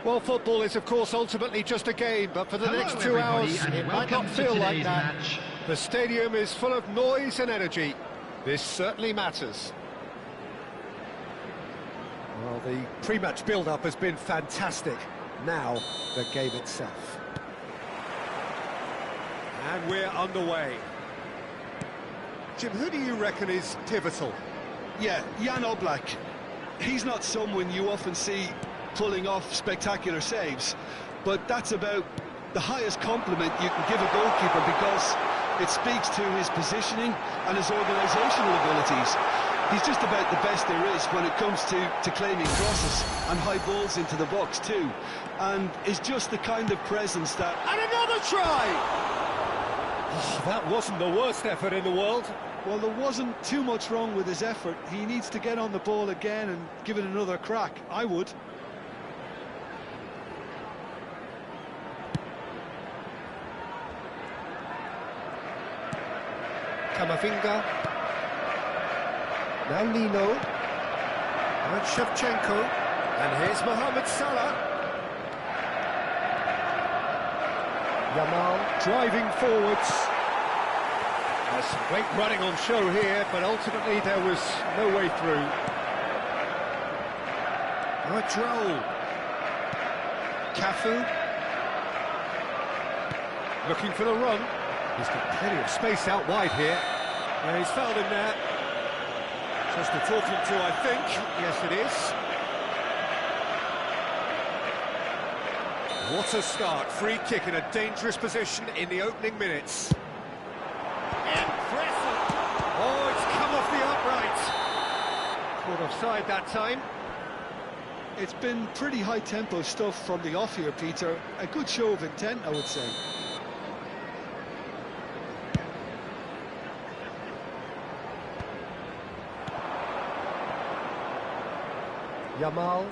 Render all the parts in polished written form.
Well, football is, of course, ultimately just a game, but for the next 2 hours, it might not feel like that. The stadium is full of noise and energy. This certainly matters. Well, the pre-match build-up has been fantastic. Now, the game itself. And we're underway. Jim, who do you reckon is pivotal? Yeah, Jan Oblak. He's not someone you often see pulling off spectacular saves, but that's about the highest compliment you can give a goalkeeper, because it speaks to his positioning and his organisational abilities. He's just about the best there is when it comes to claiming crosses and high balls into the box too, and is just the kind of presence that... And another try! Oh, that wasn't the worst effort in the world. Well, there wasn't too much wrong with his effort. He needs to get on the ball again and give it another crack. I would. Kamavinga. Now Nino. And Shevchenko. And here's Mohamed Salah. Yamal driving forwards. There's some great running on show here, but ultimately there was no way through. Droll. Cafu. Looking for the run. He's got plenty of space out wide here. And he's fouled him there. Just a talking to, I think. Yes, it is. What a start. Free kick in a dangerous position in the opening minutes. Impressive. Oh, it's come off the upright. Caught offside that time. It's been pretty high-tempo stuff from the off here, Peter. A good show of intent, I would say. Yamal.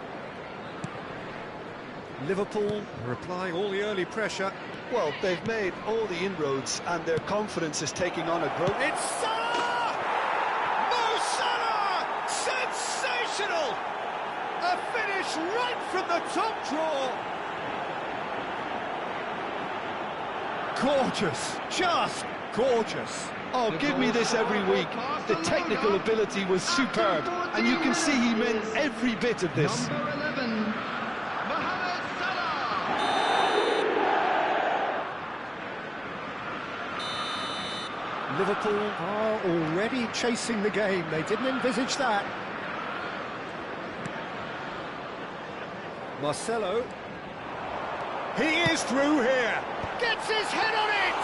Liverpool replying all the early pressure. Well, they've made all the inroads and their confidence is taking on a growth. It's Salah! Mo Salah! Sensational! A finish right from the top draw. Gorgeous, just gorgeous. Oh, give me this every week. The technical ability was superb, and you can see he meant every bit of this. Number 11, Mohamed Salah. Liverpool are already chasing the game. They didn't envisage that. Marcelo. He is through here. Gets his head on it.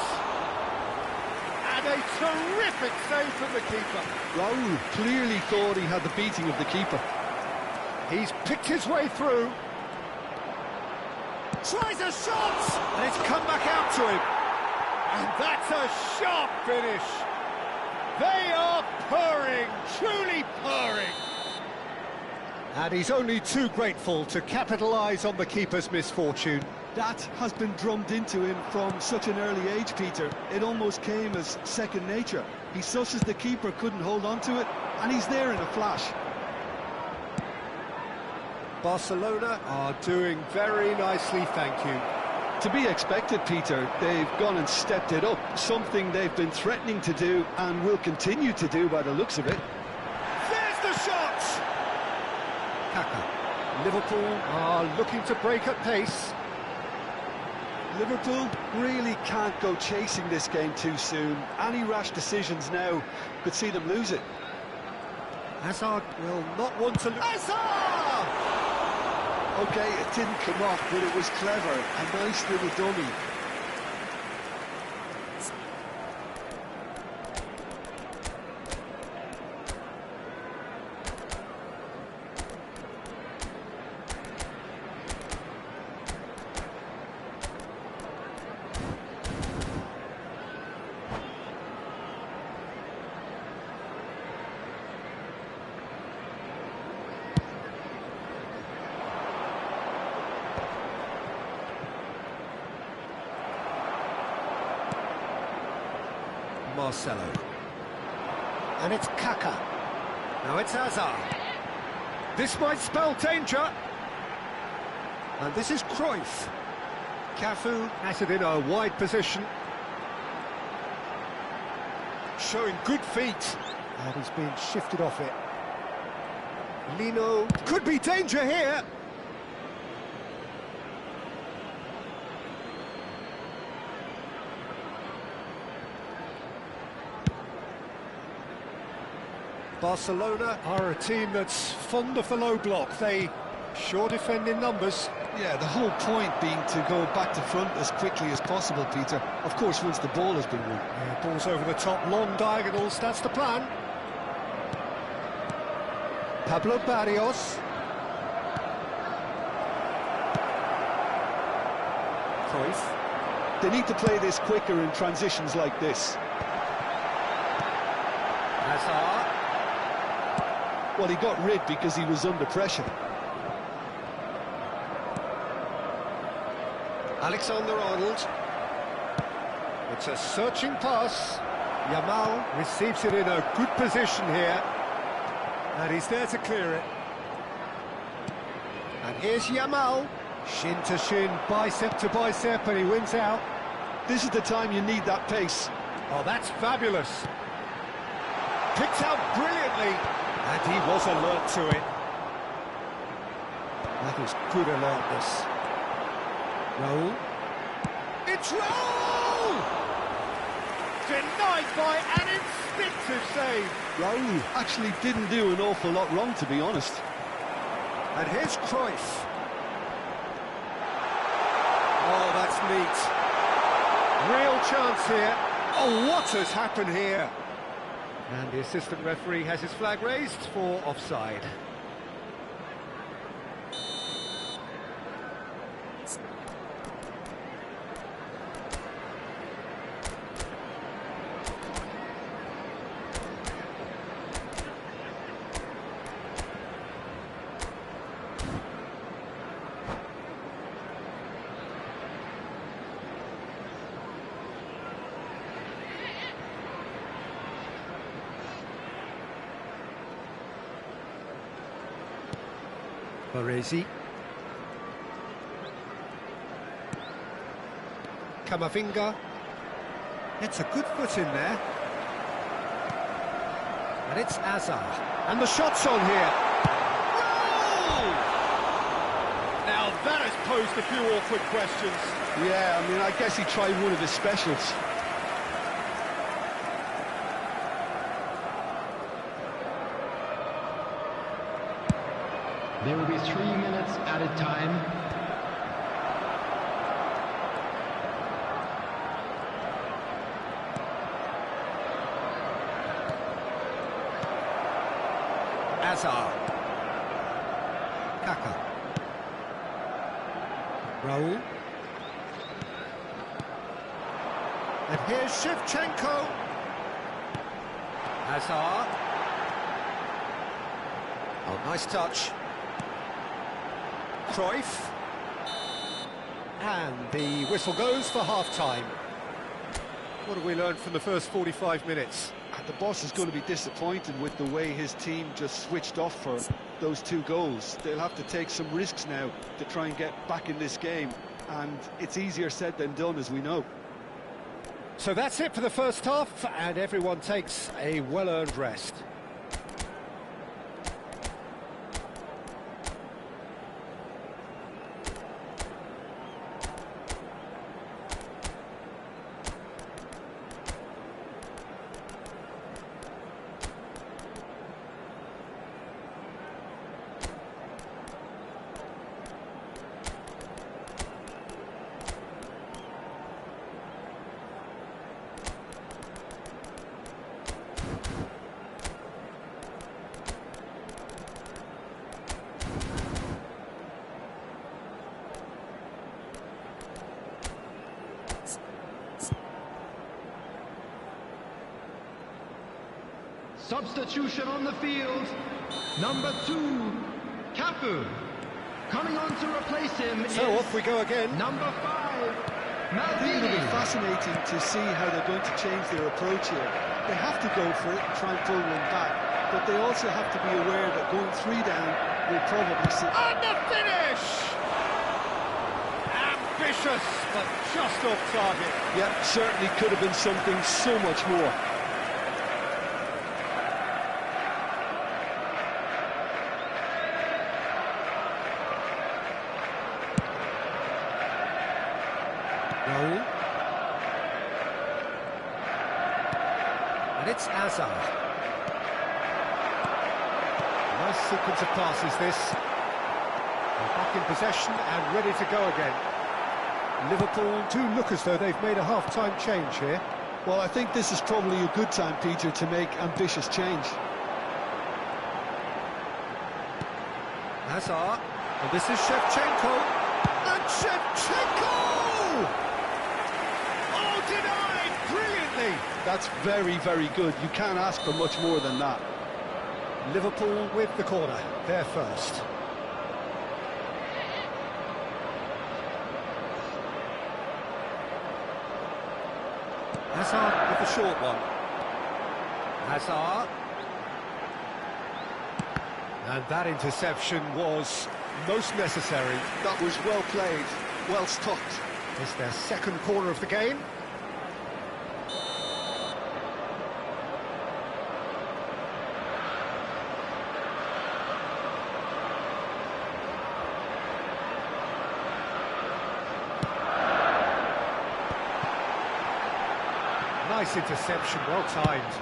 And a terrific save from the keeper. Raul clearly thought he had the beating of the keeper. He's picked his way through. Tries a shot. And it's come back out to him. And that's a sharp finish. They are purring, truly purring. And he's only too grateful to capitalise on the keeper's misfortune. That has been drummed into him from such an early age, Peter. It almost came as second nature. He susses the keeper couldn't hold on to it, and he's there in a flash. Barcelona are doing very nicely, thank you. To be expected, Peter. They've gone and stepped it up, something they've been threatening to do and will continue to do by the looks of it. There's the shot! Kaka. Liverpool are looking to break at pace. Liverpool really can't go chasing this game too soon. Any rash decisions now could see them lose it. Hazard will not want to lose. Hazard! OK, it didn't come off, but it was clever. A nice little dummy. Marcelo. And it's Kaka. Now it's Hazard. This might spell danger. And this is Cruyff. Cafu has it in a wide position. Showing good feet. And he's being shifted off it. Lino, could be danger here. Barcelona are a team that's fond of the low block. They sure defend in numbers. Yeah, the whole point being to go back to front as quickly as possible, Peter. Of course, once the ball has been won. Yeah, ball's over the top, long diagonals, that's the plan. Pablo Barrios. Cruyff. They need to play this quicker in transitions like this. Hazard. Well, he got rid because he was under pressure. Alexander-Arnold. It's a searching pass. Yamal receives it in a good position here. And he's there to clear it. And here's Yamal. Shin to shin, bicep to bicep, and he wins out. This is the time you need that pace. Oh, that's fabulous. Picked out brilliantly. And he was alert to it. That is good alertness. Raul. It's Raul! Denied by an instinctive save. Raul actually didn't do an awful lot wrong, to be honest. And here's Cruyff. Oh, that's neat. Real chance here. Oh, what has happened here? And the assistant referee has his flag raised for offside. Baresi. Camavinga. It's a good foot in there. And it's Hazard. And the shot's on here. Oh! Now that has posed a few awkward questions. Yeah, I mean, I guess he tried one of his specials. There will be 3 minutes added time. Hazard. Kaka. Raul. And here's Shevchenko. Hazard. Oh, nice touch. Cruyff. And the whistle goes for half-time. What have we learned from the first 45 minutes? The boss is going to be disappointed with the way his team just switched off for those 2 goals. They'll have to take some risks now to try and get back in this game. And it's easier said than done, as we know. So that's it for the first half, and everyone takes a well-earned rest. Substitution on the field. Number 2, Cafu. Coming on to replace him So is off we go again. number 5, I think it'll be Maldini. fascinating to see how they're going to change their approach here. They have to go for it and try and pull one back, but they also have to be aware that going 3 down will probably sit. And the finish! Vicious, but just off target. Yeah, certainly could have been something so much more. Raul. And it's Hazard. Nice sequence of passes, this. They're back in possession and ready to go again. Liverpool do look as though they've made a half-time change here. Well, I think this is probably a good time, Peter, to make ambitious change. Hazard. And this is Shevchenko. And Shevchenko! Oh, denied brilliantly! That's very, very good. You can't ask for much more than that. Liverpool with the corner, they're first. Hazard with the short one. Hazard. And that interception was most necessary. That was well played, well stopped. It's their second corner of the game. Nice interception, well timed.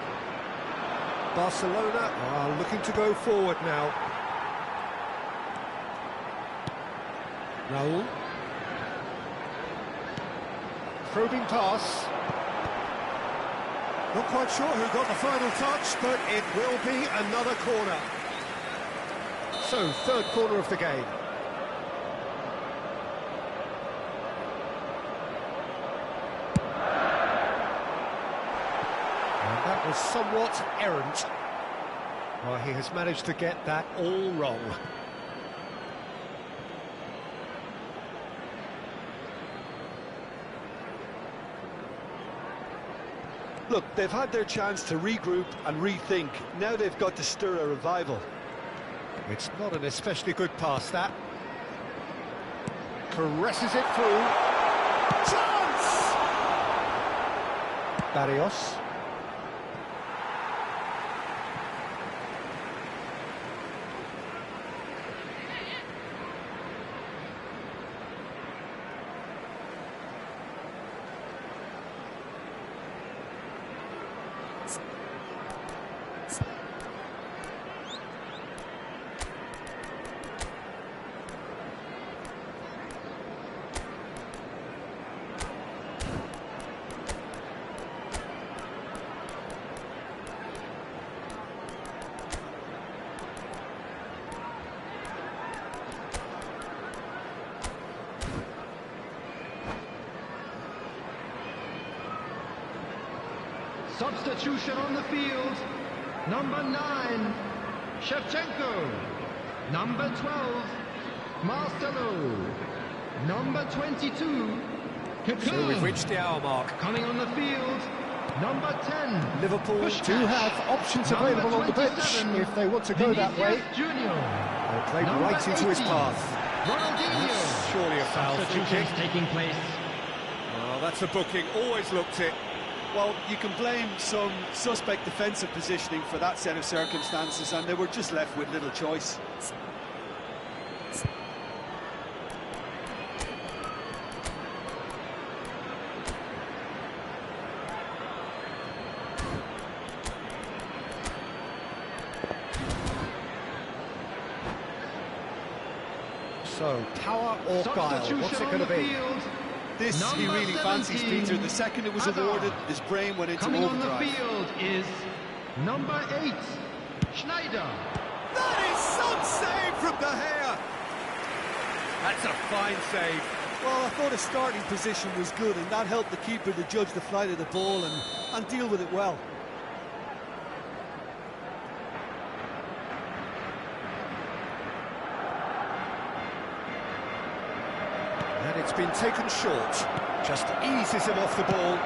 Barcelona are looking to go forward now. Raul. Probing pass. Not quite sure who got the final touch, but it will be another corner. So, third corner of the game. That was somewhat errant. Well, he has managed to get that all wrong. Look, they've had their chance to regroup and rethink. Now they've got to stir a revival. It's not an especially good pass, that. Caresses it through. Chance! Barrios. Substitution on the field. Number 9, Shevchenko. Number 12, Marcelo. Number 22, So we've reached the hour mark. Coming on the field, number 10, Liverpool Pushkash. do have options Number available on the bench 27, if they want to go that way. Vinicius Junior. They played Number right into his 80, path. Ronaldinho. That's surely a foul free kick. Substitutions taking place. Well, that's a booking. Always looked it. Well, you can blame some suspect defensive positioning for that set of circumstances, and they were just left with little choice. So, power or guile? What's it going to be? This he Number really fancies, 17, Peter. The second it was Hazard. awarded, his brain went into Coming on overdrive. the field is number 8, Schneider. That is some save from De Gea. That's a fine save. Well, I thought his starting position was good, and that helped the keeper to judge the flight of the ball and deal with it well. And it's been taken short. Just eases him off the ball.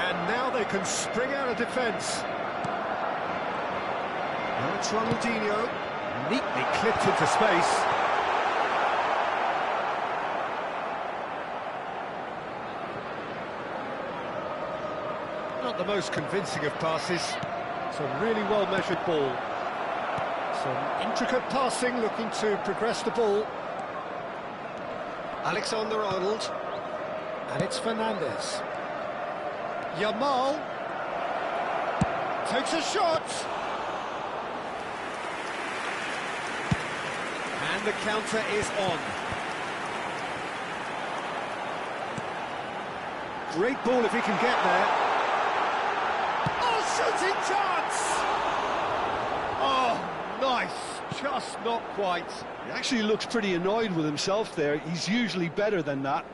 And now they can spring out of defence. Now it's Ronaldinho. Neatly clipped into space. the most convincing of passes. It's a really well-measured ball. Some intricate passing, looking to progress the ball. Alexander-Arnold. And it's Fernandez. Yamal. Takes a shot. And the counter is on. Great ball if he can get there. Oh, shooting chance! Oh, nice. Just not quite. He actually looks pretty annoyed with himself there. He's usually better than that.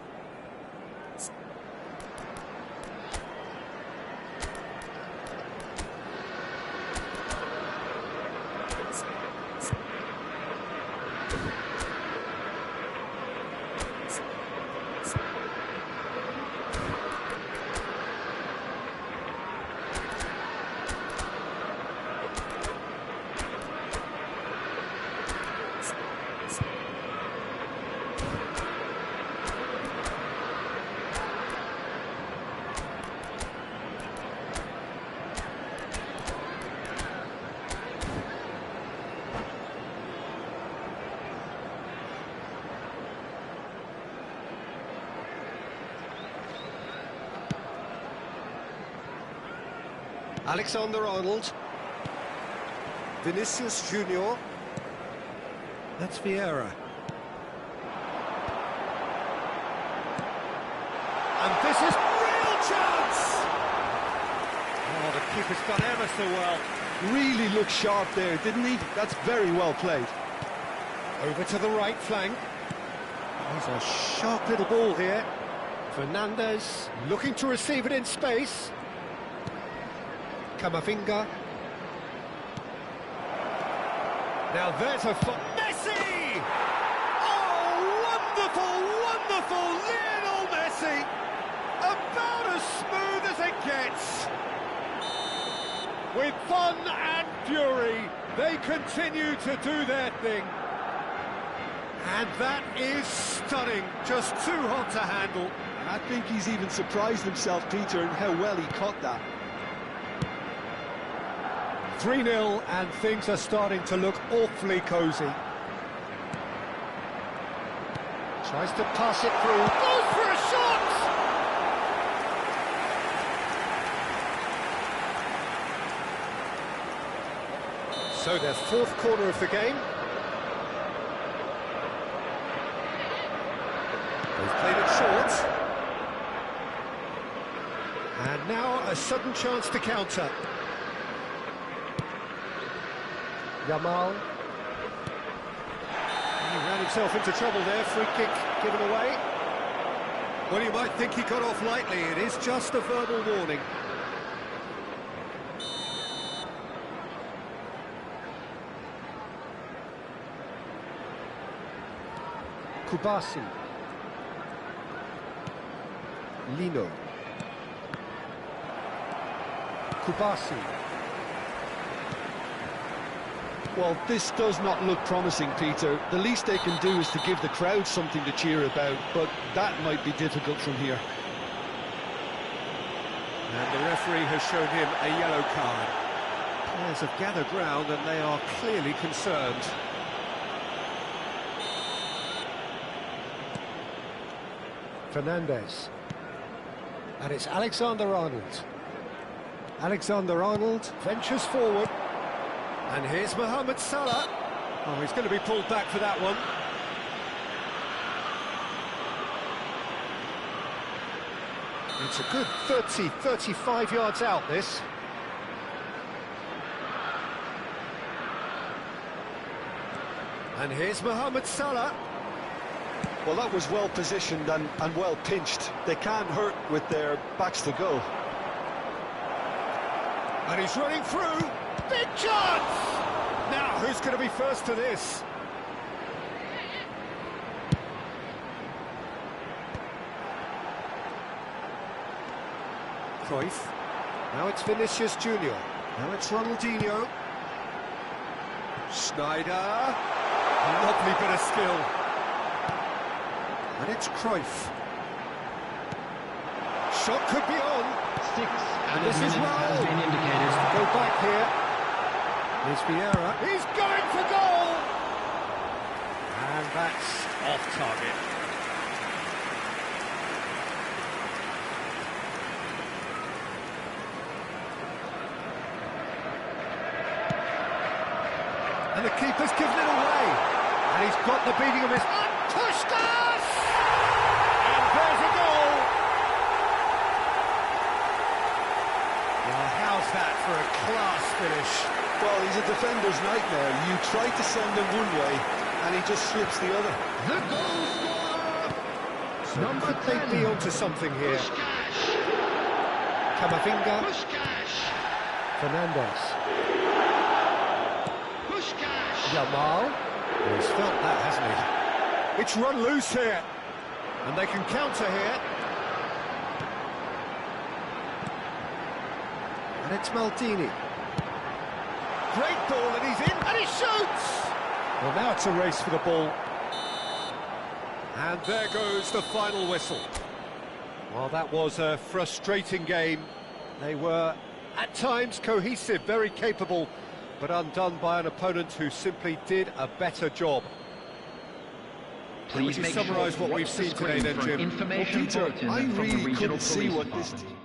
Alexander-Arnold. Vinicius Junior. That's Vieira. And this is real chance! Oh, the keeper's done ever so well. Really looked sharp there, didn't he? That's very well played. Over to the right flank. There's a sharp little ball here. Fernandez looking to receive it in space. Camavinga. Now there's a Messi! Oh, wonderful, wonderful Lionel Messi! About as smooth as it gets. With fun and fury, they continue to do their thing. And that is stunning, just too hot to handle. I think he's even surprised himself, Peter, in how well he caught that. 3-0, and things are starting to look awfully cosy. Tries to pass it through, goes for a shot! So their fourth corner of the game. They've played it short. And now a sudden chance to counter. Yamal. He ran himself into trouble there, free kick given away. Well, you might think he got off lightly, it is just a verbal warning. Kubasi. Lino. Kubasi. Well, this does not look promising, Peter. The least they can do is to give the crowd something to cheer about, but that might be difficult from here. And the referee has shown him a yellow card. Players have gathered round and they are clearly concerned. Fernandez. And it's Alexander-Arnold. Alexander-Arnold ventures forward. And here's Mohamed Salah. Oh, he's going to be pulled back for that one. It's a good 30, 35 yards out, this. And here's Mohamed Salah. Well, that was well positioned and well pinched. They can't hurt with their backs to goal. And he's running through. Big chance! Now, who's going to be first to this? Cruyff. Now it's Vinicius Junior. Now it's Ronaldinho. Schneider. Lovely bit of skill. And it's Cruyff. Shot could be on. added This is minutes has well. been indicated. Go back here. Here's Vieira. He's going for goal! And that's off target. And the keeper's given it away. And he's got the beating of his... Puskas! And there's a goal! Well, how's that for a class finish? Well, he's a defender's nightmare. You try to send him one way, and he just slips the other. The goal scorer, number They 10, be onto something here. Puskás. Camavinga, Puskás. Fernandez, Puskás. Yamal. Well, he's felt that, hasn't he? It's run loose here. And they can counter here. And it's Maldini. Great ball, and he's in, and he shoots! Well, now it's a race for the ball. And there goes the final whistle. Well, that was a frustrating game. They were, at times, cohesive, very capable, but undone by an opponent who simply did a better job. Please Would you make summarise sure what to we've watch the seen today screen then, for an Jim? information Peter, bulletin I from the really regional couldn't see police what this department.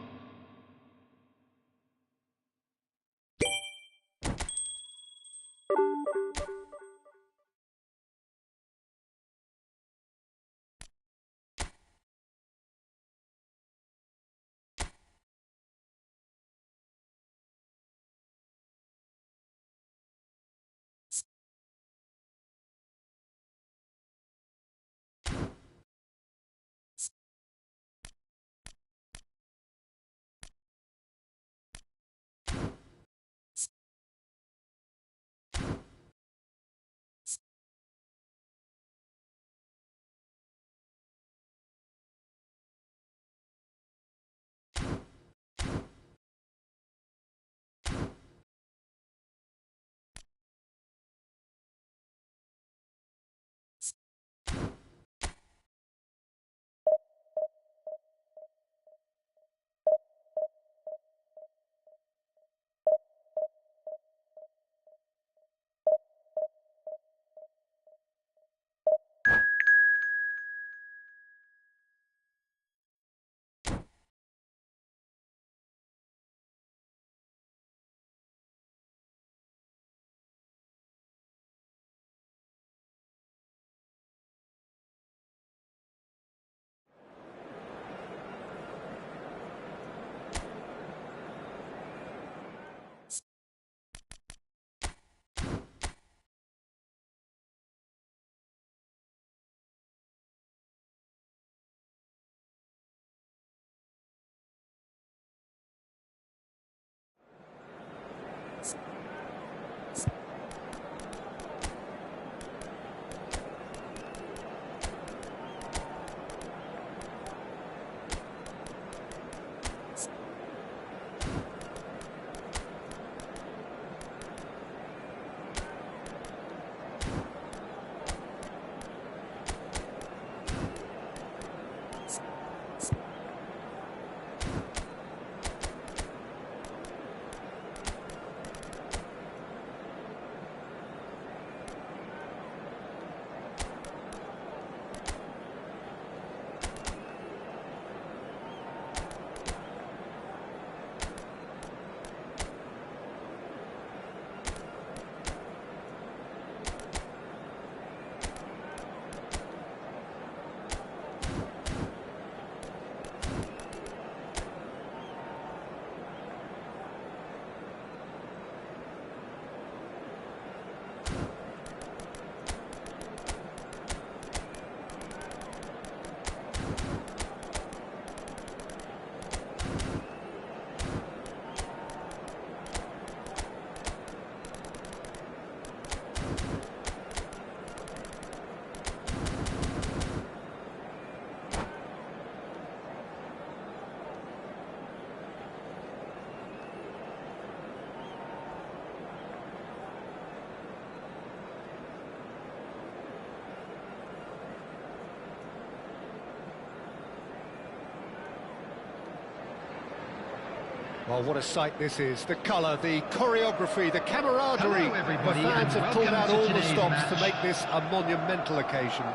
Well, what a sight this is. The colour, the choreography, the camaraderie. Hello, everybody, The fans and have pulled welcome out to all the today's stops match. to make this a monumental occasion.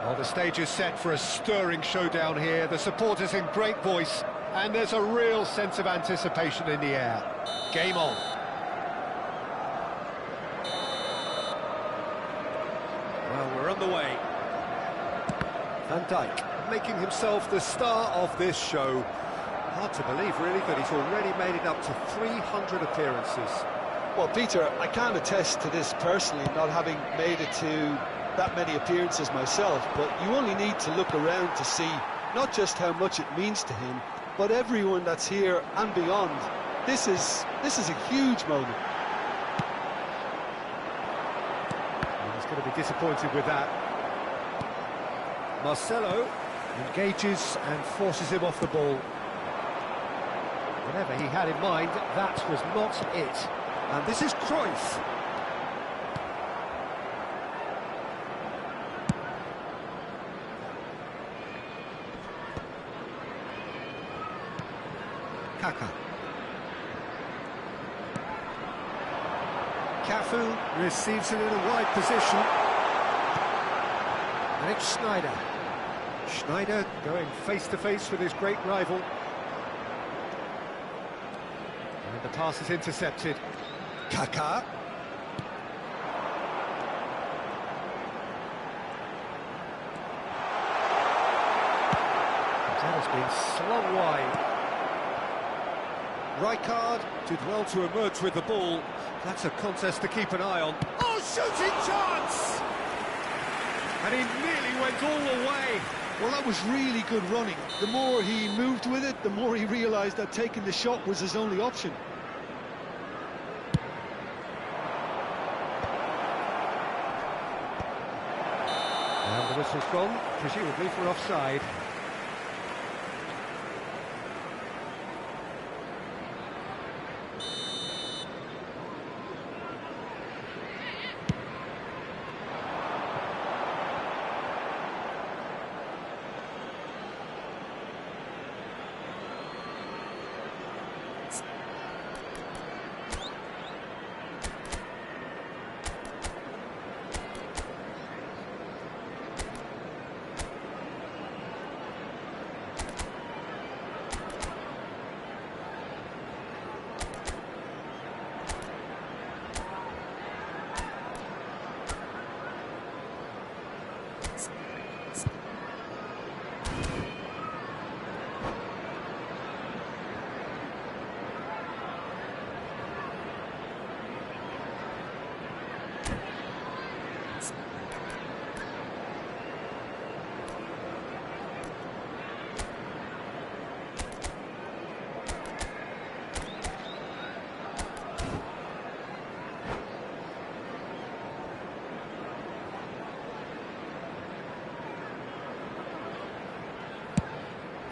Well, the stage is set for a stirring showdown here. The supporters in great voice, and there's a real sense of anticipation in the air. Game on. Well, we're on the way. Van Dijk making himself the star of this show. Hard to believe, really, that he's already made it up to 300 appearances. Well, Peter, I can't attest to this personally, not having made it to that many appearances myself, but you only need to look around to see not just how much it means to him, but everyone that's here and beyond. This is a huge moment. Well, he's going to be disappointed with that. Marcelo engages and forces him off the ball. Whatever he had in mind, that was not it. And this is Cruyff. Kaka. Cafu receives it in a wide position. And it's Schneider. Schneider going face-to-face with his great rival. And the pass is intercepted. Kaka. That has been slung wide. Rijkaard did well to emerge with the ball. That's a contest to keep an eye on. Oh, shooting chance! And he nearly went all the way. Well, that was really good running. The more he moved with it, the more he realised that taking the shot was his only option. And the whistle's gone, presumably for offside.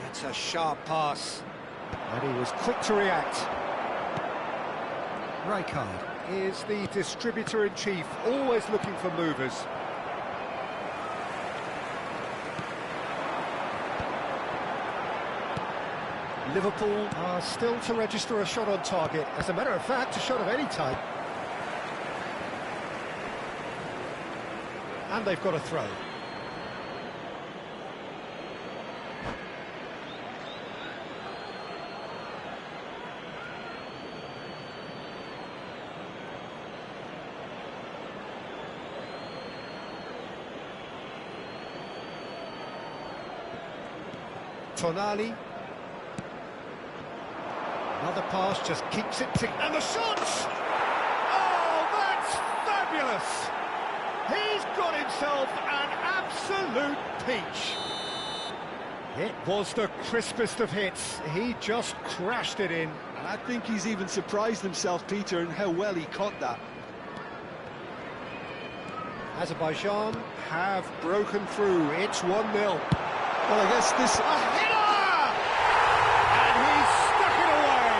That's a sharp pass, and he was quick to react. Rijkaard is the distributor-in-chief, always looking for movers. Liverpool are still to register a shot on target. As a matter of fact, a shot of any type. And they've got a throw. Tonali. Another pass just keeps it tick. And the shot! Oh, that's fabulous! He's got himself an absolute peach. It was the crispest of hits. He just crashed it in. And I think he's even surprised himself, Peter, in how well he caught that. Azerbaijan have broken through. It's 1-0. Well, I guess this... A header! And he's stuck it away.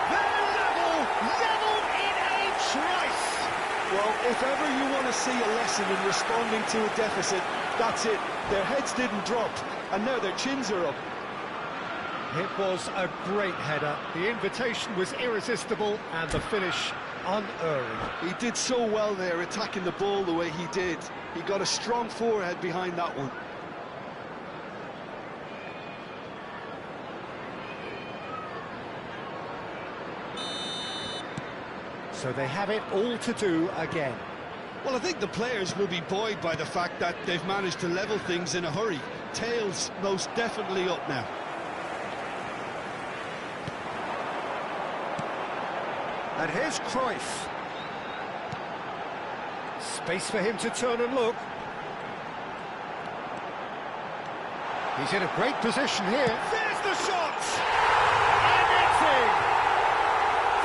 They're level in a trice. Well, if ever you want to see a lesson in responding to a deficit, that's it. Their heads didn't drop, and now their chins are up. It was a great header. The invitation was irresistible and the finish unerring. He did so well there, attacking the ball the way he did. He got a strong forehead behind that one. So they have it all to do again. Well, I think the players will be buoyed by the fact that they've managed to level things in a hurry. Tails most definitely up now. And here's Cruyff. Space for him to turn and look. He's in a great position here. There's the shot! And it's in!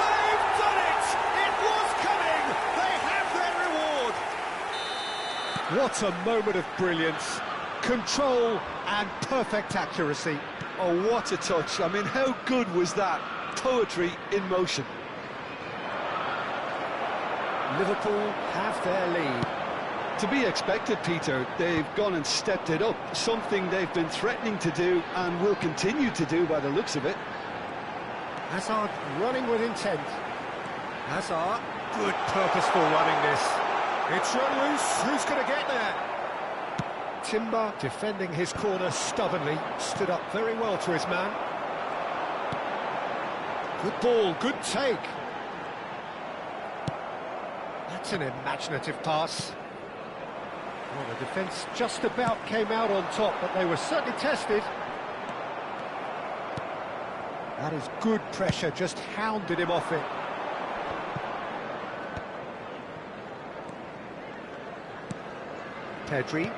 They've done it! It was coming! They have their reward! What a moment of brilliance. Control and perfect accuracy. Oh, what a touch. I mean, how good was that? Poetry in motion. Liverpool have their lead. To be expected, Peter. They've gone and stepped it up, something they've been threatening to do and will continue to do by the looks of it. Hazard running with intent. Hazard, good purposeful running this. It's run loose, who's going to get there? Timber defending his corner stubbornly, stood up very well to his man. Good ball, good take. That's an imaginative pass. Well, the defence just about came out on top, but they were certainly tested. That is good pressure, just hounded him off it. Pedri.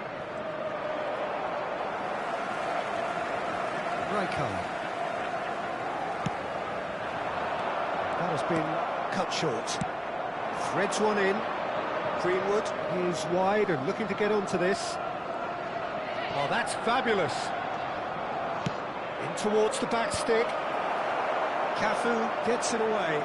Rijkaard. That has been cut short. Threads one in. Greenwood is wide and looking to get onto this. Oh, that's fabulous. In towards the back stick. Cafu gets it away.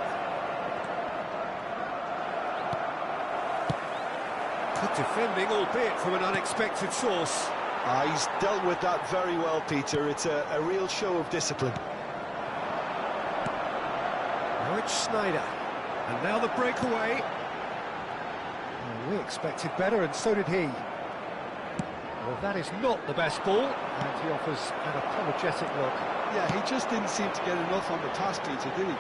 Good defending, albeit from an unexpected source. He's dealt with that very well, Peter. It's a real show of discipline. Now it's Sneijder. And now the breakaway. Well, we expected better, and so did he. Well, that is not the best ball, and he offers an apologetic look. Yeah, he just didn't seem to get enough on the pass, Peter, did he?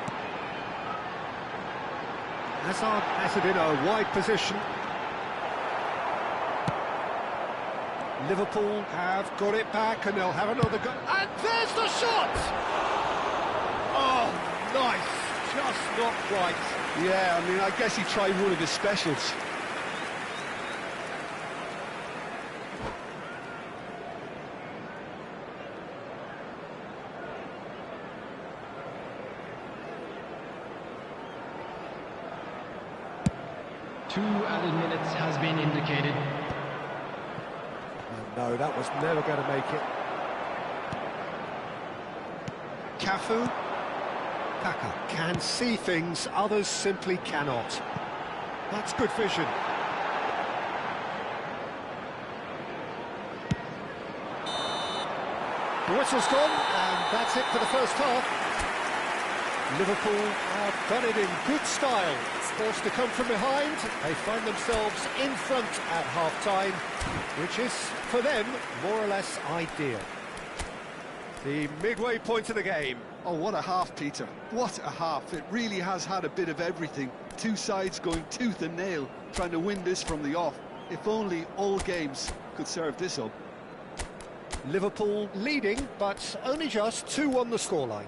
Hazard has it in a wide position. Liverpool have got it back, and they'll have another go. And there's the shot! Oh, nice. Just not quite. Yeah, I mean, I guess he tried one of his specials. Two added minutes has been indicated. No, that was never going to make it. Cafu. Kaka can see things others simply cannot. That's good vision. The whistle's gone, and that's it for the first half. Liverpool have done it in good style. Forced to come from behind, they find themselves in front at half-time, which is, for them, more or less ideal. The midway point of the game. Oh, what a half, Peter. What a half. It really has had a bit of everything. Two sides going tooth and nail, trying to win this from the off. If only all games could serve this up. Liverpool leading, but only just 2 on the scoreline.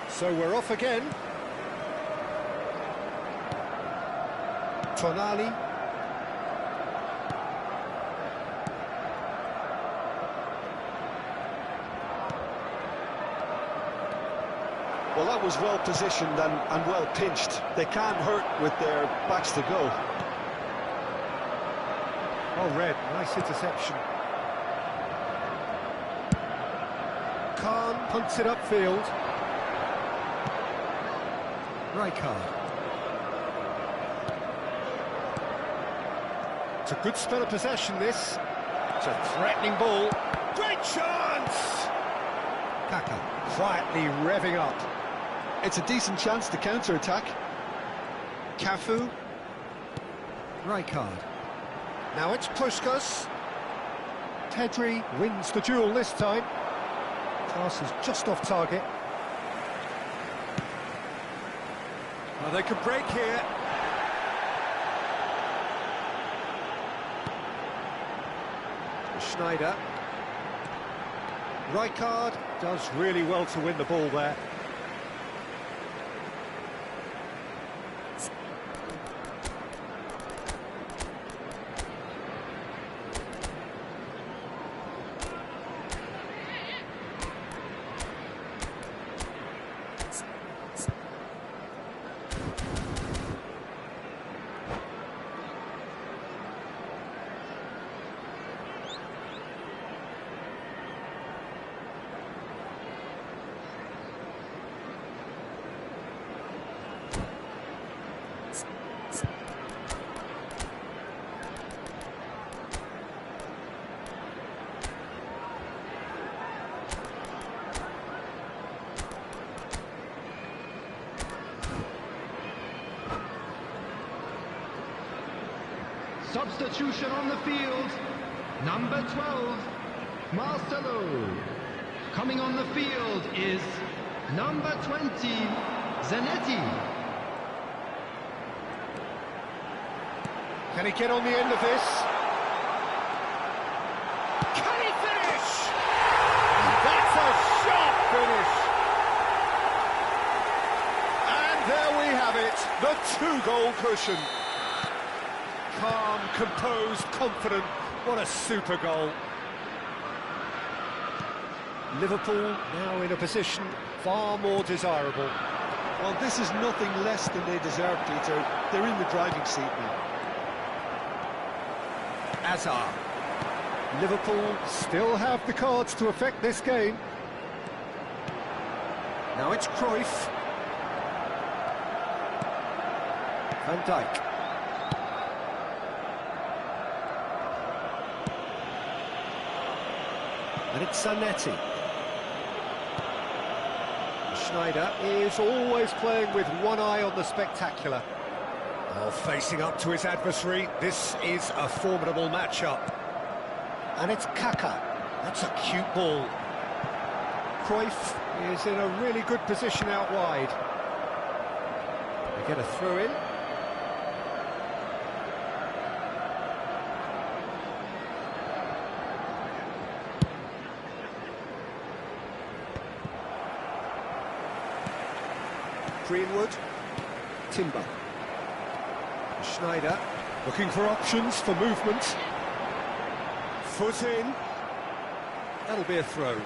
So we're off again. Tonali. Well, that was well positioned and well pinched. They can't hurt with their backs to go. Oh, Red, nice interception. Khan punts it upfield. Rijkaard. It's a good spell of possession, this. It's a threatening ball. Great chance! Kaka quietly revving up. It's a decent chance to counter-attack. Cafu. Rijkaard. Now it's Puskas. Pedri wins the duel this time. Pass is just off target. Well, they could break here. Schneider. Rijkaard does really well to win the ball there. Substitution on the field, number 12, Marcelo. Coming on the field is number 20, Zanetti. Can he get on the end of this? Can he finish? That's a sharp finish. And there we have it, the two-goal cushion. Calm, composed, confident. What a super goal. Liverpool now in a position far more desirable. Well, this is nothing less than they deserve, Peter. They're in the driving seat now. Hazard. Liverpool still have the cards to affect this game. Now it's Cruyff. Van Dijk. And it's Zanetti. Schneider is always playing with one eye on the spectacular. Oh, facing up to his adversary, this is a formidable matchup. And it's Kaka. That's a cute ball. Cruyff is in a really good position out wide. They get a throw in. Greenwood, Timber, Schneider, looking for options for movement. Foot in, that'll be a throw.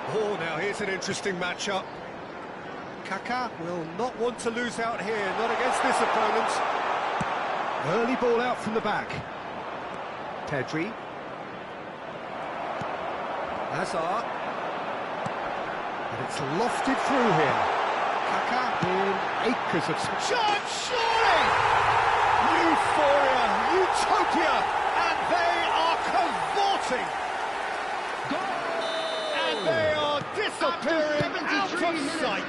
Oh, now here's an interesting matchup. Kaka will not want to lose out here, not against this opponent. Early ball out from the back. Pedri. Hazard. And it's lofted through here. Kaka in acres of chance, surely! Euphoria, utopia, and they are cavorting. And they are disappearing out of sight.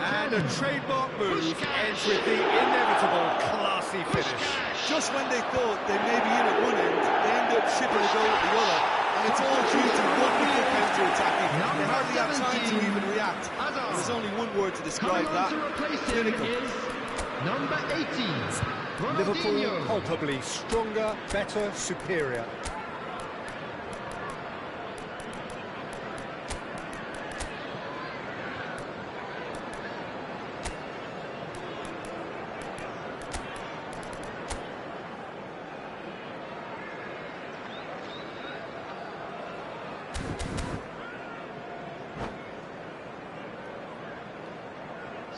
And a trademark move ends with the inevitable classy finish. Just when they thought they may be in at one end, they end up shipping a goal at the other. And it's all due to wonderful counter-attacking. They hardly have time to even react. There's only one word to describe that. Clinical. Number 18, Liverpool palpably stronger, better, superior.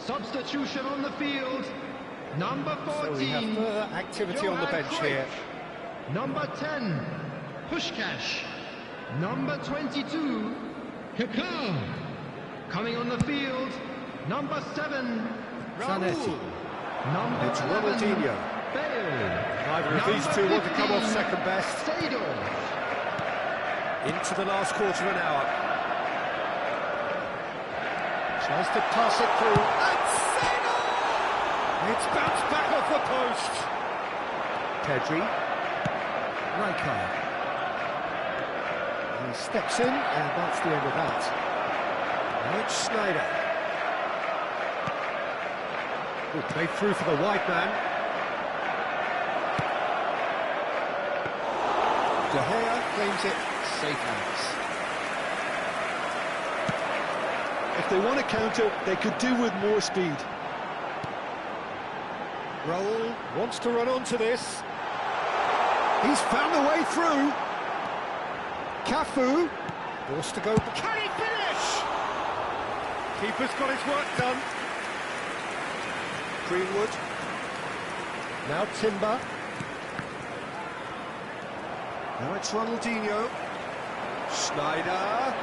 Substitution on the field. Number 14. So we have further activity on the bench here. Number 10, Pushkash. Number 22, Kakao. Coming on the field, number 7, Zanetti. Number It's 11, Ronaldinho. Bale. Neither of these two want to come off second best. Seedorf. Into the last quarter of an hour. Tries to pass it through. And Seedorf! It's bounced back off the post. Pedri. Rijkaard. He steps in, and that's the end of that. Now it's Snyder. Good play through for the white man. De Gea claims it, safe hands. If they want to counter, they could do with more speed. Raul wants to run onto this. He's found the way through. Cafu wants to go. Can he finish? Keeper's got his work done. Greenwood. Now Timber. Now it's Ronaldinho. Snyder.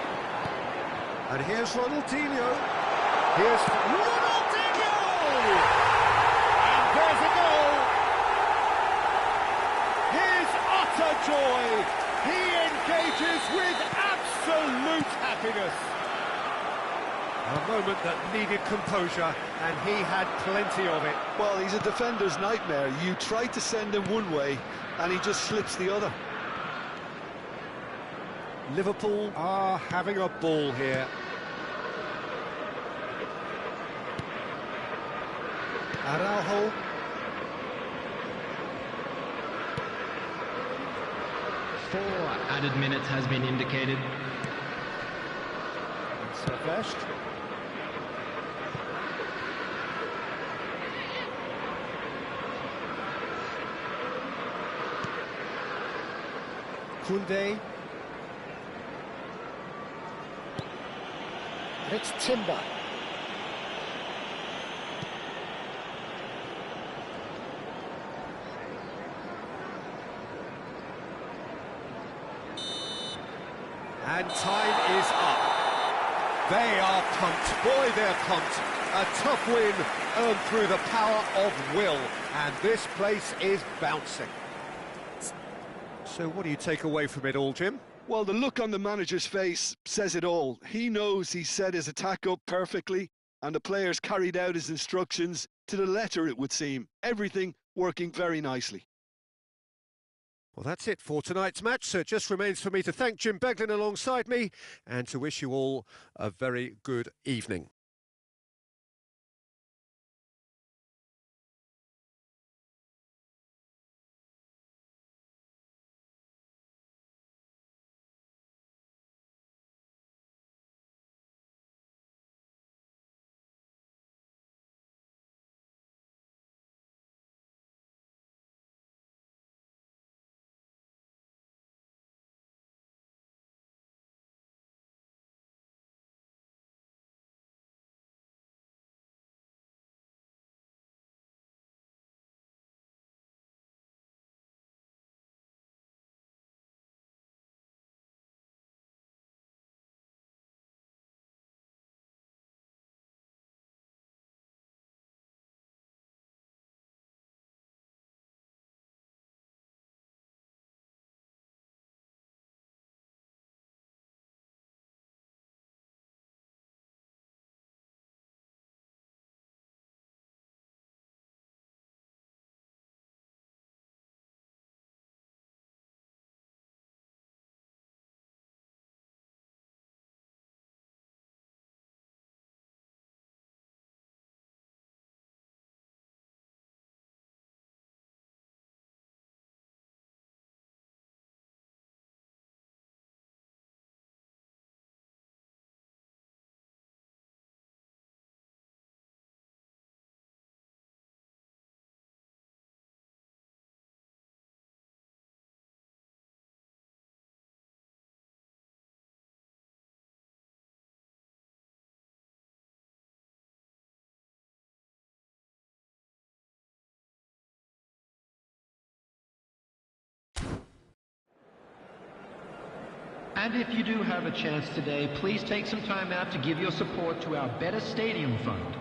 And here's Ronaldinho. Here's Ronaldinho! And there's a goal! His utter joy! He engages with absolute happiness. A moment that needed composure, and he had plenty of it. Well, he's a defender's nightmare. You try to send him one way, and he just slips the other. Liverpool are having a ball here. Araujo. 4 added minutes has been indicated. Silvestre. Koundé. And it's Timber. And time is up. They are pumped. Boy, they're pumped. A tough win earned through the power of will. And this place is bouncing. So what do you take away from it all, Jim? Well, the look on the manager's face says it all. He knows he set his attack up perfectly, and the players carried out his instructions to the letter, it would seem. Everything working very nicely. Well, that's it for tonight's match, so it just remains for me to thank Jim Beglin alongside me and to wish you all a very good evening. And if you do have a chance today, please take some time out to give your support to our Better Stadium Fund.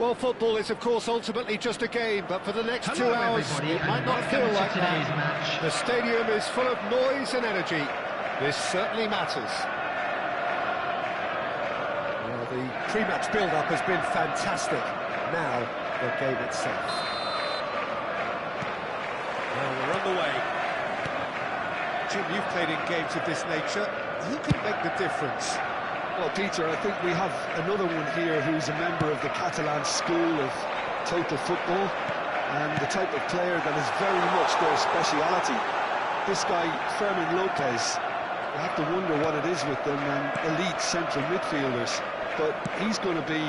Well, football is, of course, ultimately just a game, but for the next Hello, 2 hours, everybody, it might and not welcome feel to like today's that. match. The stadium is full of noise and energy. This certainly matters. Well, the pre-match build-up has been fantastic. Now, the game itself. Well, we're underway. Jim, you've played in games of this nature. Who can make the difference? Well, Peter, I think we have another one here who's a member of the Catalan school of total football, and the type of player that is very much their speciality. This guy, Fermin Lopez, you have to wonder what it is with them and elite central midfielders, but he's going to be,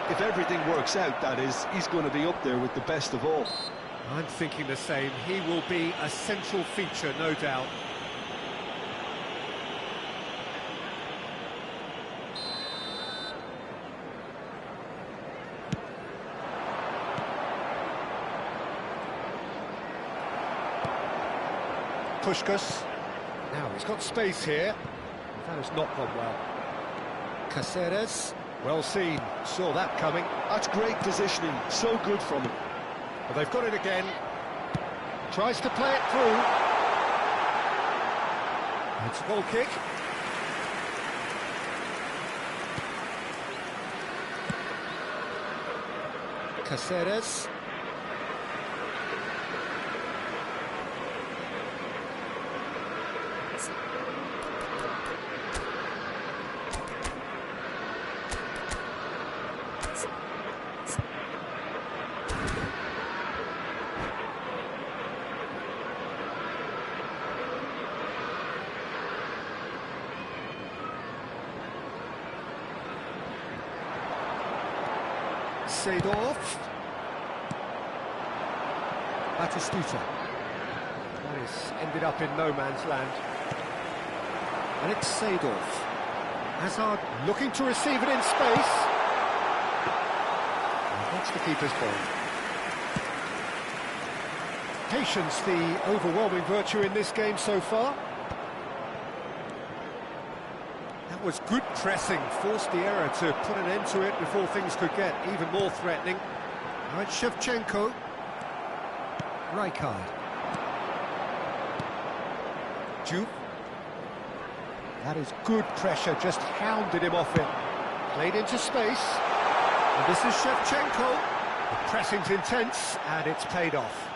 if everything works out, that is, he's going to be up there with the best of all. I'm thinking the same. He will be a central feature, no doubt. Puskás. Now he's got space here. That has not gone well. Cáceres. Well seen. Saw that coming. That's great positioning. So good from him. But they've got it again. Tries to play it through. It's a goal kick. Cáceres. Seedorf. Batistuta. That is ended up in no man's land. And it's Seedorf. Hazard looking to receive it in space. And that's the keeper's ball. Patience, the overwhelming virtue in this game so far. That was good pressing, forced the error to put an end to it before things could get even more threatening. Now it's Shevchenko. Rijkaard. Juve. That is good pressure, just hounded him off it. Played into space. And this is Shevchenko. The pressing's intense, and it's paid off.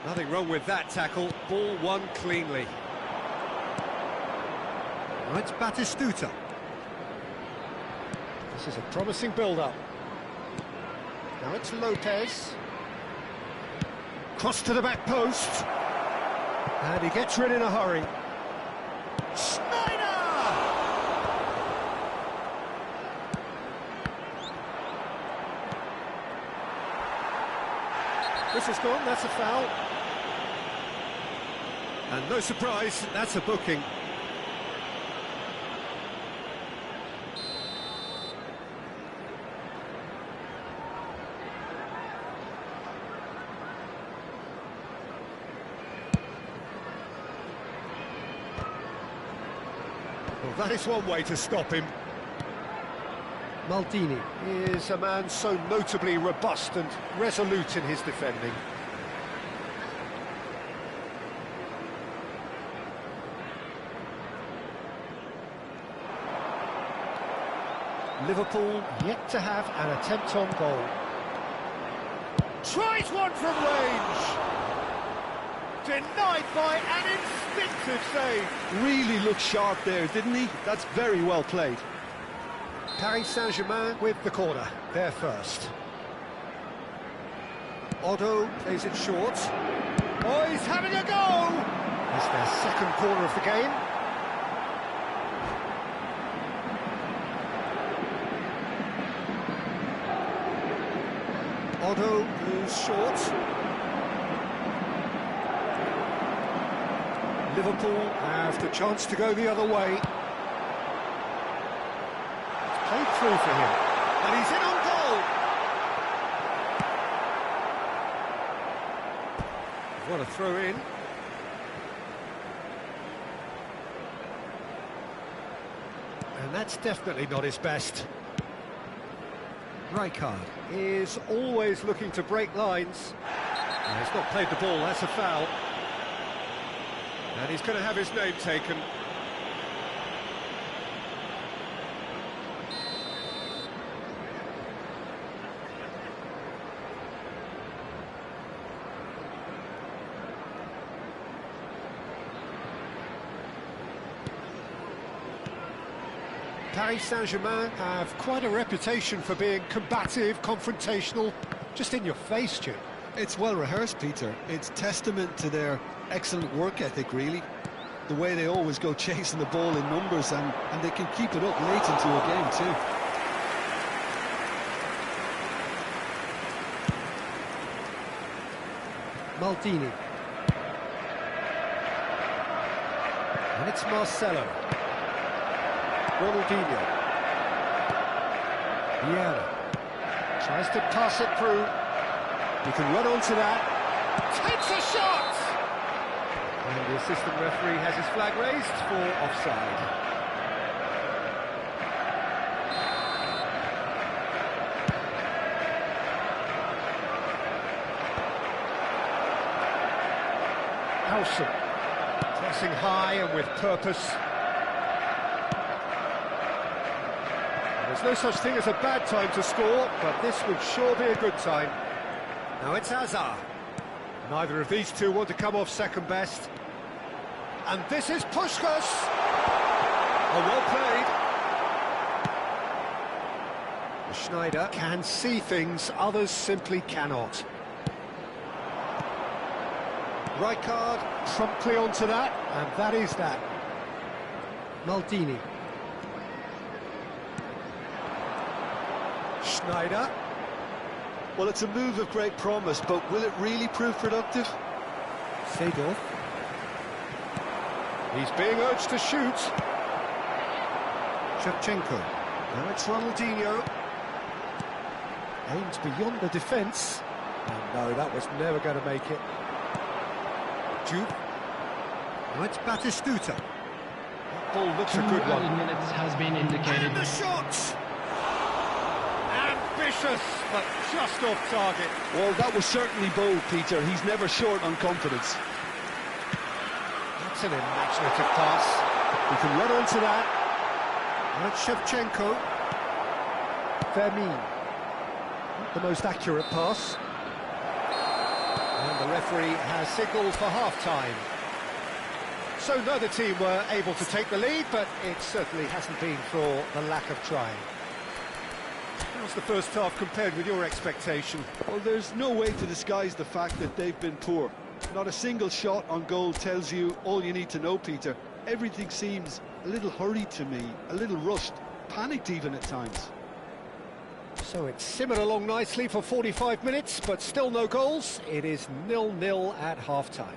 Nothing wrong with that tackle. Ball won cleanly. Now it's Batistuta. This is a promising build-up. Now it's Lopez. Cross to the back post. And he gets rid in a hurry. Schneider! This is gone, that's a foul. And no surprise, that's a booking. Well, that is one way to stop him. Maldini is a man so notably robust and resolute in his defending. Liverpool yet to have an attempt on goal. Tries one from range! Denied by an instinctive save. Really looked sharp there, didn't he? That's very well played. Paris Saint-Germain with the corner, they're first. Otto plays it short. Oh, he's having a go! It's their second corner of the game. Otto goes short. Liverpool have the chance to go the other way. It's played through for him, and he's in on goal. What a throw in. And that's definitely not his best. Rijkaard is always looking to break lines. He's not played the ball, that's a foul. And he's going to have his name taken. Paris Saint-Germain have quite a reputation for being combative, confrontational, just in your face, Jim. It's well rehearsed, Peter. It's testament to their excellent work ethic, really. The way they always go chasing the ball in numbers, and they can keep it up late into a game too. Maldini. And it's Marcelo. Ronaldinho. Vieira. Tries to pass it through. He can run onto that. Takes a shot! And the assistant referee has his flag raised for offside. Howson. Pressing high and with purpose. There's no such thing as a bad time to score, but this would sure be a good time. Now it's Hazard. Neither of these two want to come off second best. And this is Puskás. Oh, well played. Schneider can see things others simply cannot. Rijkaard promptly onto that, and that is that. Maldini. Schneider. Well, it's a move of great promise, but will it really prove productive? Seedorf. He's being urged to shoot. Shevchenko. Now it's Ronaldinho. Aims beyond the defence. And no, that was never going to make it. Jude. Now it's Batistuta. That ball looks a good one. 2 minutes has been indicated. And the shot! Ambitious, but just off target. Well, that was certainly bold, Peter. He's never short on confidence. That's an imaginative pass. He can run onto that. And it's Shevchenko. Vermin. Not the most accurate pass. And the referee has signalled for half-time. So neither team were able to take the lead, but it certainly hasn't been for the lack of trying. How's the first half compared with your expectation? Well, there's no way to disguise the fact that they've been poor. Not a single shot on goal tells you all you need to know, Peter. Everything seems a little hurried to me, a little rushed, panicked even at times. So it's simmered along nicely for 45 minutes, but still no goals. It is 0-0 at half-time.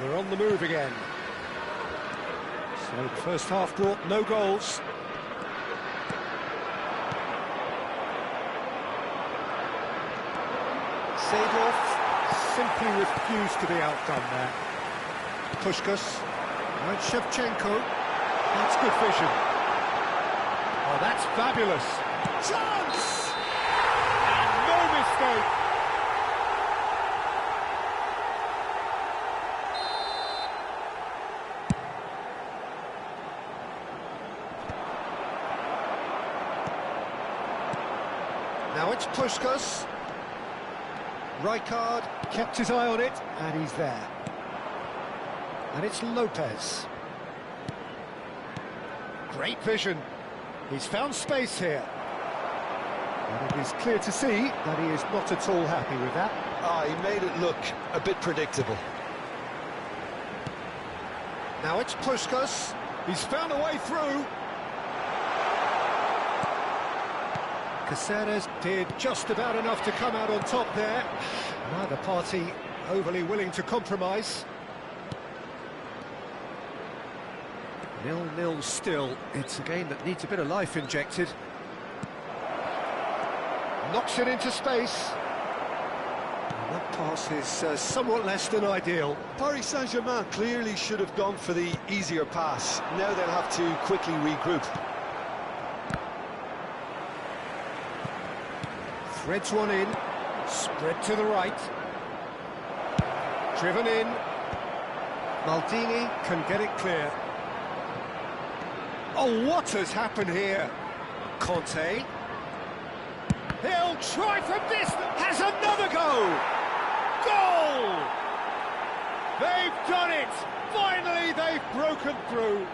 We're on the move again. So the first half brought no goals. Seedorf simply refused to be outdone there. Puskás. Now it's Shevchenko. That's good vision. Oh, that's fabulous. Chance! And no mistake. Now it's Puskás. Rijkaard kept his eye on it, and he's there. And it's Lopez. Great vision. He's found space here. And it is clear to see that he is not at all happy with that. He made it look a bit predictable. Now it's Puskás. He's found a way through. Caceres did just about enough to come out on top there. Neither party overly willing to compromise. 0-0 still. It's a game that needs a bit of life injected. Knocks it into space. And that pass is somewhat less than ideal. Paris Saint-Germain clearly should have gone for the easier pass. Now they'll have to quickly regroup. Threads one in, spread to the right. Driven in. Maldini can get it clear. Oh, what has happened here? Conte. He'll try from distance. Has another go. Goal! They've done it. Finally, they've broken through.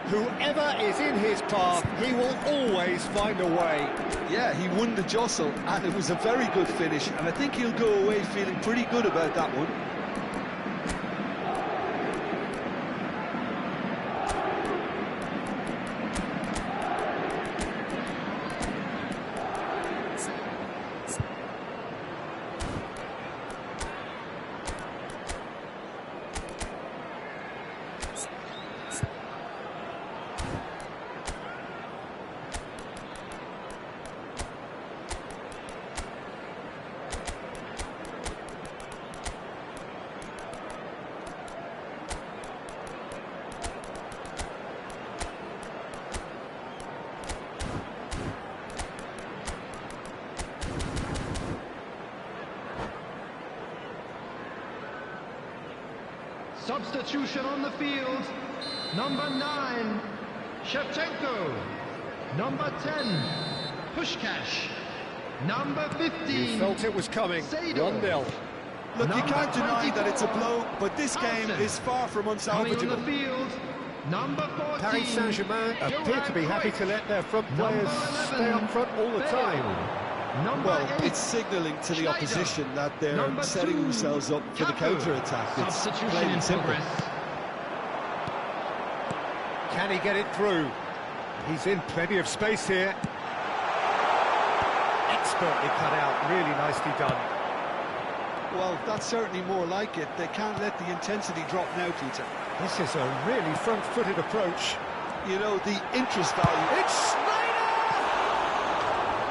Whoever is in his path, he will always find a way. Yeah, he won the jostle, and it was a very good finish, and I think he'll go away feeling pretty good about that one. Substitution on the field. Number 9, Shevchenko. Number 10, Pushkash. Number 15. You felt it was coming. 1-0. Look, you can't deny that it's a blow, but this game is far from unsalvageable. Coming on the field, number 14. Paris Saint-Germain appear to be happy to let their front players stay up front all the time. Well, it's signalling to the opposition that they're setting themselves up for the counter-attack. It's plain and simple. Can he get it through? He's in plenty of space here. Expertly cut out, really nicely done. Well, that's certainly more like it. They can't let the intensity drop now, Peter. This is a really front-footed approach. You know, the interest value... It's Snyder!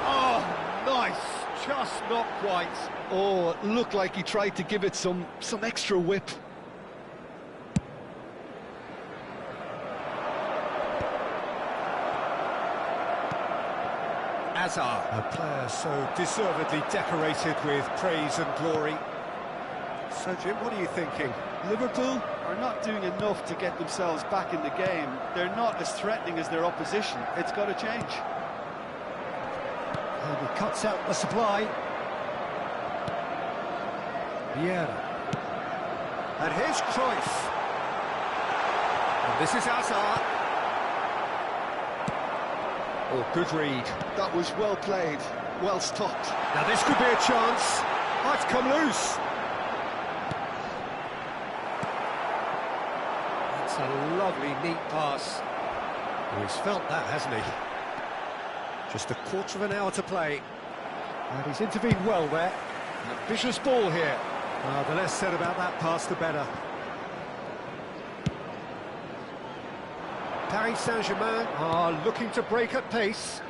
Oh, nice, just not quite. Oh, it looked like he tried to give it some extra whip. Hazard, a player so deservedly decorated with praise and glory. So, Jim, what are you thinking? Liverpool are not doing enough to get themselves back in the game. They're not as threatening as their opposition. It's got to change. And he cuts out the supply. Vieira. And here's Cruyff. And this is Hazard. Oh, good read. That was well played, well stopped. Now this could be a chance. Oh, it's come loose. That's a lovely, neat pass. Oh, he's felt that, hasn't he? Just a quarter of an hour to play. And he's intervened well there. Ambitious ball here. The less said about that pass, the better. Paris Saint-Germain are looking to break at pace.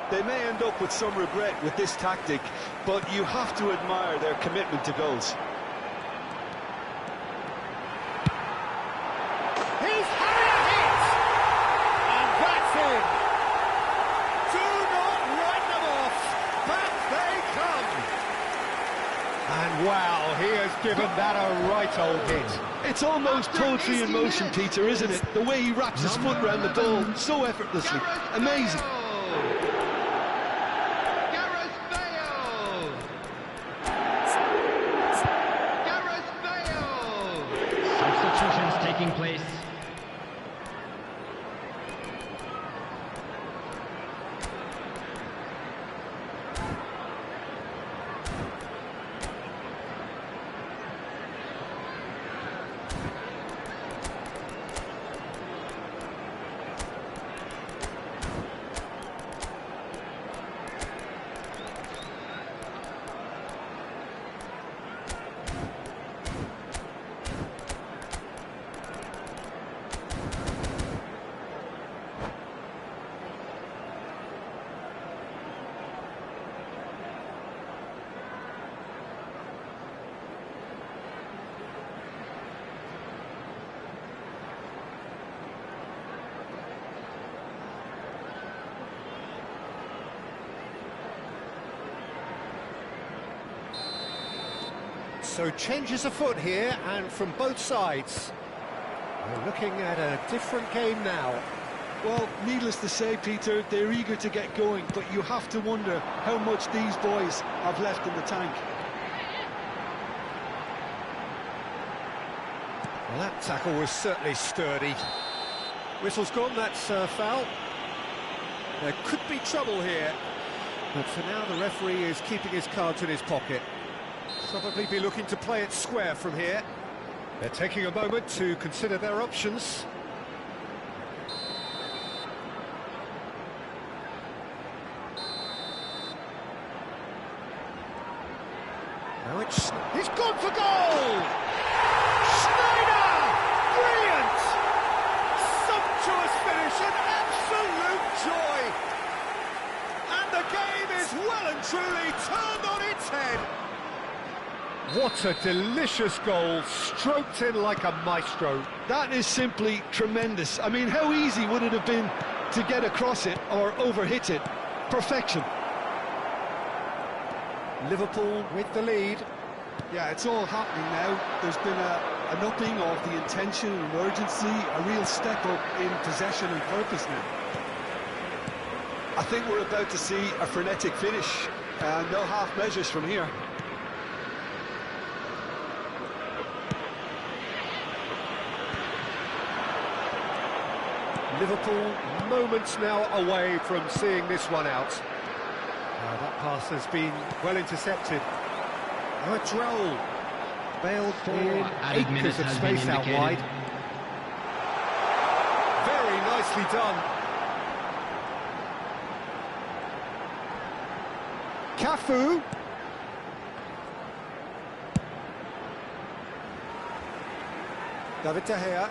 They may end up with some regret with this tactic, but you have to admire their commitment to goals. He's had a hit! And that's in! Do not write them off! Back they come! And wow, he has given that a right old hit. It's almost poetry in motion, Peter, isn't it? The way he wraps his foot around the ball so effortlessly. Amazing. Substitutions taking place. So changes afoot here, and from both sides. We're looking at a different game now. Well, needless to say, Peter, they're eager to get going, but you have to wonder how much these boys have left in the tank. Well, that tackle was certainly sturdy. Whistle's gone, that's a foul. There could be trouble here, but for now the referee is keeping his cards in his pocket. Probably be looking to play it square from here. They're taking a moment to consider their options. Now he's gone for goal! Schneider! Brilliant! Sumptuous finish, an absolute joy! And the game is well and truly turned on its head. What a delicious goal, stroked in like a maestro. That is simply tremendous. I mean, how easy would it have been to get across it or overhit it? Perfection. Liverpool with the lead. Yeah, it's all happening now. There's been an upping of the intention and urgency, a real step up in possession and purpose now. I think we're about to see a frenetic finish, and no half measures from here. Liverpool moments now away from seeing this one out. That pass has been well intercepted. A droll. Bailed in acres of space out wide. Very nicely done. Cafu. David De Gea.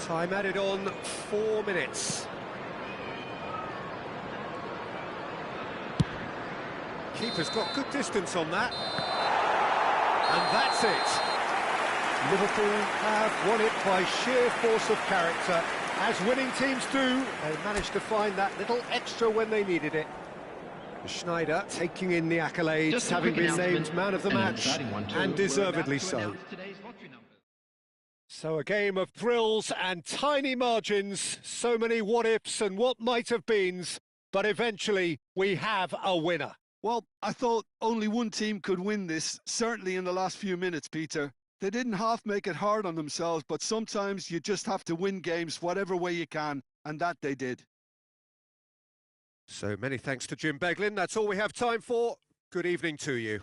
Time added on 4 minutes. Keeper's got good distance on that. And that's it. Liverpool have won it by sheer force of character. As winning teams do, they managed to find that little extra when they needed it. Schneider taking in the accolades, having been named man of the match, and deservedly so. So a game of thrills and tiny margins, so many what-ifs and what might-have-beens, but eventually we have a winner. Well, I thought only one team could win this, certainly in the last few minutes, Peter. They didn't half make it hard on themselves, but sometimes you just have to win games whatever way you can, and that they did. So many thanks to Jim Beglin. That's all we have time for. Good evening to you.